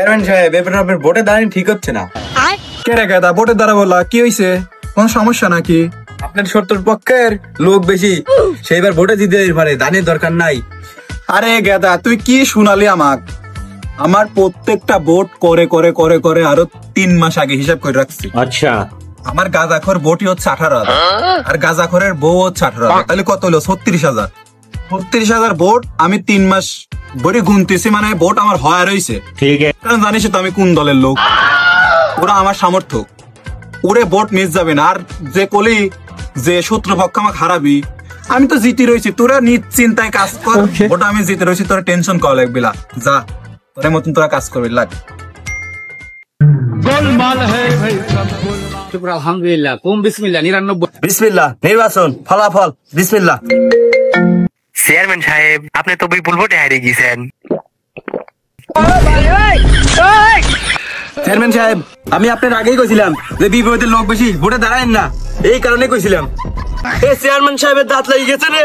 Chairman সাহেব এবার আপনার ভোটে দাঁড়ানি ঠিক হচ্ছে না। কে রে গাদা ভোটে দ্বারা বলা কি হইছে? কোন সমস্যা নাকি? আপনার শত্রুর পক্ষের লোক বেশি, সেইবার ভোটে দিতে পারে, দানের দরকার নাই। আরে গাদা তুই কি শুনালি আমাক? আমার প্রত্যেকটা ভোট করে করে করে করে আরো 3 মাস আগে হিসাব করে রাখছি। अच्छा আমার গাঁজাখোর ভোটই হচ্ছে 18,000 আর গাঁজাখোরের বউ হচ্ছে 18,000, তাহলে কত হলো? 36,000। 36,000 ভোট আমি 3 মাস ভরে গুনতেছি, মানে ভোট আমার হয় রয়েছে। ठीक है কারণ জানিস তো আমি কোন দলের লোক, ওরা আমার সমর্থক, ওরে ভোট মিস যাবে না। আর যে কলি যে শত্রুপক্ষ আমাকে হারাবি, আমি তো জিতে রয়েছি, তোরা নিশ্চিন্তায় কাজ কর। ওটা আমি জিতে রয়েছি, তোরা টেনশন করা লাগবে না, যা তোর মতন তোরা কাজ করবি লাগ। শুক্র আলহামদুলিল্লাহ কুম বিসমিল্লাহ 99। বিসমিল্লাহ, নির্বাচন ফলাফল বিসমিল্লাহ। চেয়ারম্যান সাহেব আপনি তো বিপুল ভোটে হারিয়ে গেছেন। চেয়ারম্যান সাহেব আমি আপনার আগেই কইছিলাম যে বিপদের লোক বেশি, ভোটে দাঁড়ায়েন না, এই কারণে কইছিলাম। চেয়ারম্যান সাহেবের দাঁত লেগে গেছে রে।